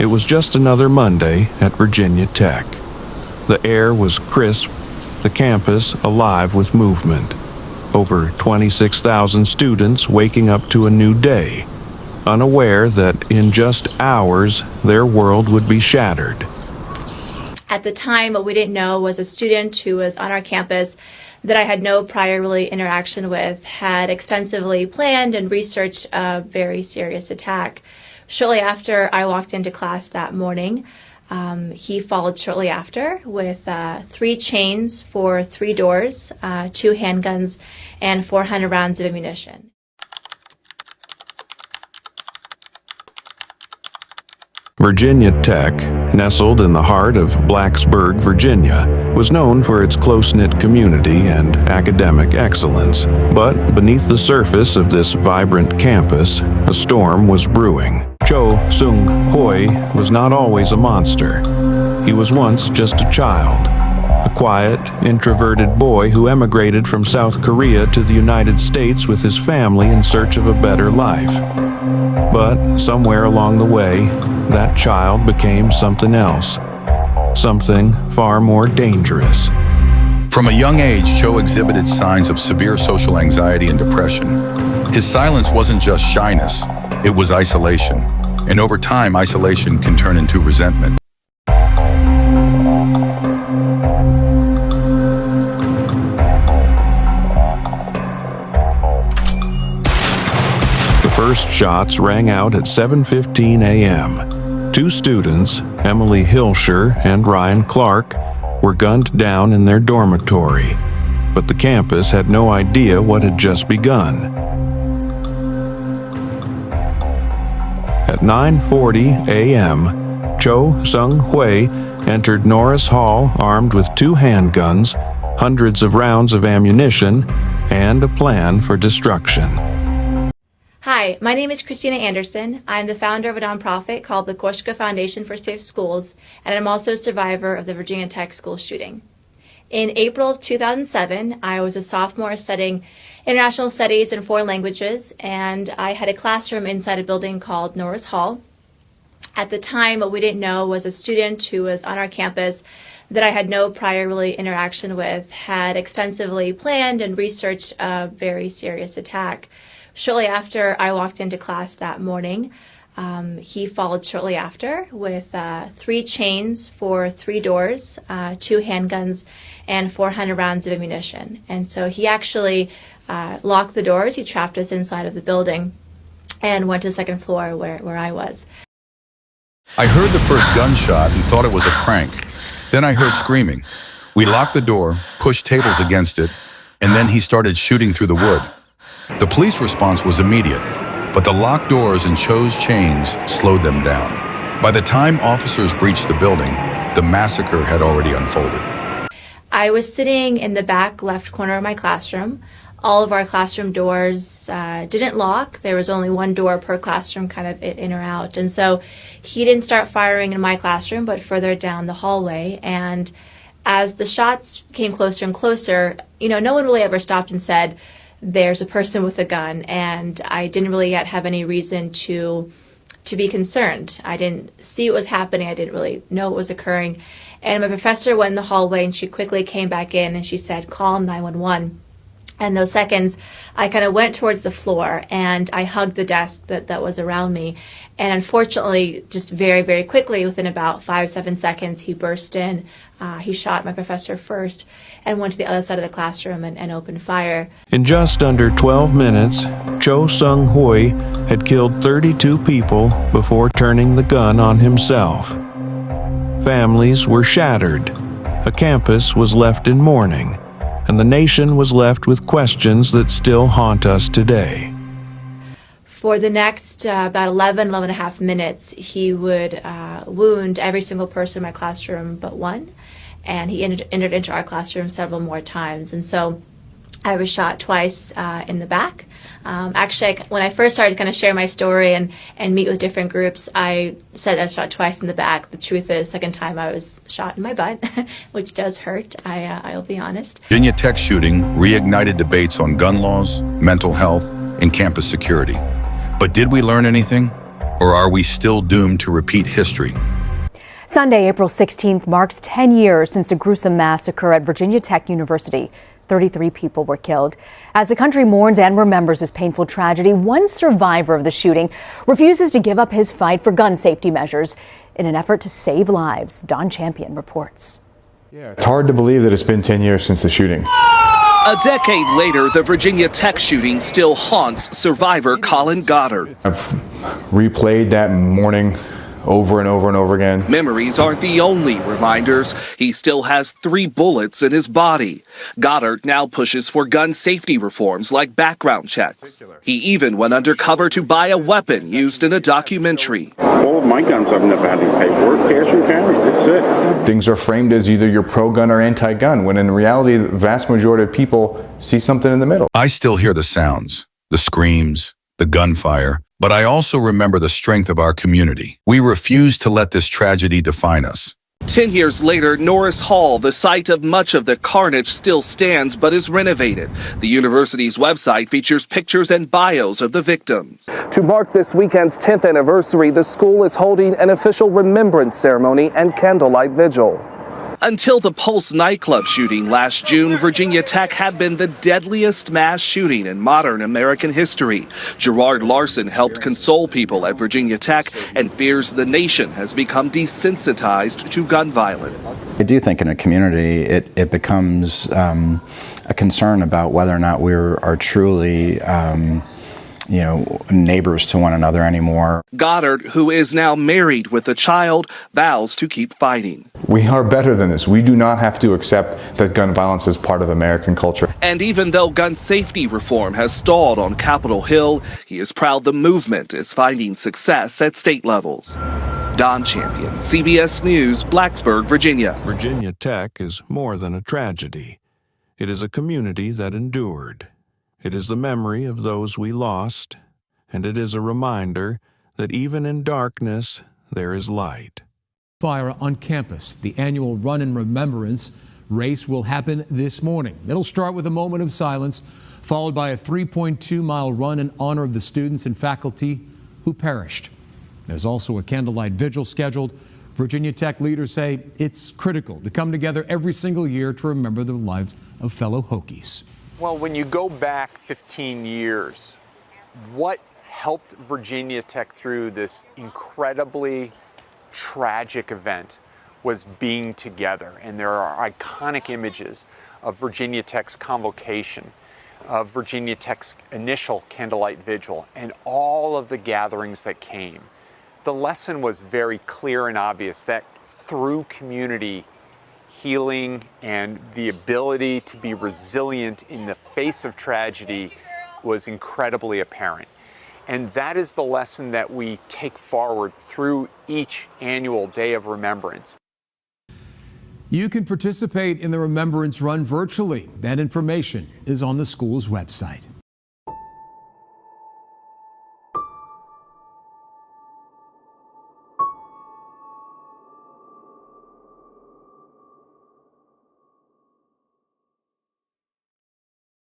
It was just another Monday at Virginia Tech. The air was crisp, the campus alive with movement. Over 26,000 students waking up to a new day, unaware that in just hours their world would be shattered. At the time, what we didn't know was a student who was on our campus that I had no prior really interaction with had extensively planned and researched a very serious attack. Shortly after I walked into class that morning, he followed shortly after with 3 chains for 3 doors, 2 handguns, and 400 rounds of ammunition. Virginia Tech, nestled in the heart of Blacksburg, Virginia, was known for its close-knit community and academic excellence. But beneath the surface of this vibrant campus, a storm was brewing. Cho Seung-hoi was not always a monster. He was once just a child, a quiet, introverted boy who emigrated from South Korea to the United States with his family in search of a better life. But somewhere along the way, that child became something else, something far more dangerous. From a young age, Cho exhibited signs of severe social anxiety and depression. His silence wasn't just shyness, it was isolation. And over time, isolation can turn into resentment. The first shots rang out at 7:15 a.m. 2 students, Emily Hilscher and Ryan Clark, were gunned down in their dormitory, but the campus had no idea what had just begun. At 9:40 a.m., Cho Seung-hoi entered Norris Hall armed with 2 handguns, hundreds of rounds of ammunition, and a plan for destruction. Hi, my name is Christina Anderson. I'm the founder of a nonprofit called the Koshka Foundation for Safe Schools, and I'm also a survivor of the Virginia Tech school shooting. In April of 2007, I was a sophomore studying international studies and foreign languages, and I had a classroom inside a building called Norris Hall. At the time, what we didn't know was a student who was on our campus that I had no prior really interaction with had extensively planned and researched a very serious attack. Shortly after I walked into class that morning, he followed shortly after with 3 chains for 3 doors, 2 handguns, and 400 rounds of ammunition. And so he actually locked the doors, he trapped us inside of the building, and went to the 2nd floor where I was. I heard the first gunshot and thought it was a prank. Then I heard screaming. We locked the door, pushed tables against it, and then he started shooting through the wood. The police response was immediate, but the locked doors and Cho's chains slowed them down. By the time officers breached the building, the massacre had already unfolded. I was sitting in the back left corner of my classroom. All of our classroom doors didn't lock. There was only 1 door per classroom, kind of in or out. And so he didn't start firing in my classroom, but further down the hallway. And as the shots came closer and closer, no one really ever stopped and said, there's a person with a gun, and I didn't really yet have any reason to be concerned. I didn't see what was happening. I didn't really know what was occurring. And my professor went in the hallway, and she quickly came back in, and she said, call 911. And those seconds, I kind of went towards the floor, and I hugged the desk that was around me. And unfortunately, just very, very quickly, within about 5-7 seconds, he burst in. He shot my professor first and went to the other side of the classroom and opened fire. In just under 12 minutes, Cho Seung-hoi had killed 32 people before turning the gun on himself. Families were shattered. A campus was left in mourning, and the nation was left with questions that still haunt us today. For the next about 11 and a half minutes, he would wound every single person in my classroom but one, and he entered into our classroom several more times. And so I was shot twice in the back. Actually, when I first started to kind of share my story and meet with different groups, I said I was shot twice in the back. The truth is, second time I was shot in my butt, which does hurt, I'll be honest. Virginia Tech shooting reignited debates on gun laws, mental health, and campus security. But did we learn anything? Or are we still doomed to repeat history? Sunday, April 16th, marks 10 years since a gruesome massacre at Virginia Tech University. 33 people were killed. As the country mourns and remembers this painful tragedy, one survivor of the shooting refuses to give up his fight for gun safety measures in an effort to save lives. Don Champion reports. It's hard to believe that it's been 10 years since the shooting. A decade later, the Virginia Tech shooting still haunts survivor Colin Goddard. I've replayed that morning over and over and over again. Memories aren't the only reminders. He still has 3 bullets in his body. Goddard now pushes for gun safety reforms like background checks. He even went undercover to buy a weapon used in a documentary. All of my guns I've never had any paperwork, cash and carry, that's it. Things are framed as either you're pro-gun or anti-gun, when in reality, the vast majority of people see something in the middle. I still hear the sounds, the screams, the gunfire, but I also remember the strength of our community. We refuse to let this tragedy define us. 10 years later, Norris Hall, the site of much of the carnage, still stands but is renovated. The university's website features pictures and bios of the victims. To mark this weekend's 10th anniversary, the school is holding an official remembrance ceremony and candlelight vigil. Until the Pulse nightclub shooting last June, Virginia Tech had been the deadliest mass shooting in modern American history. Gerard Larson helped console people at Virginia Tech and fears the nation has become desensitized to gun violence. I do think in a community it becomes a concern about whether or not we are truly neighbors to one another anymore. Goddard, who is now married with a child, vows to keep fighting. We are better than this. We do not have to accept that gun violence is part of American culture. And even though gun safety reform has stalled on Capitol Hill, he is proud the movement is finding success at state levels. Don Champion, CBS News, Blacksburg, Virginia. Virginia Tech is more than a tragedy. It is a community that endured. It is the memory of those we lost, and it is a reminder that even in darkness, there is light. Fire on campus. The annual Run in Remembrance race will happen this morning. It'll start with a moment of silence, followed by a 3.2-mile run in honor of the students and faculty who perished. There's also a candlelight vigil scheduled. Virginia Tech leaders say it's critical to come together every single year to remember the lives of fellow Hokies. Well, when you go back 15 years, what helped Virginia Tech through this incredibly tragic event was being together. And there are iconic images of Virginia Tech's convocation, of Virginia Tech's initial candlelight vigil, and all of the gatherings that came. The lesson was very clear and obvious that through community, healing and the ability to be resilient in the face of tragedy was incredibly apparent. And that is the lesson that we take forward through each annual Day of Remembrance. You can participate in the Remembrance Run virtually. That information is on the school's website.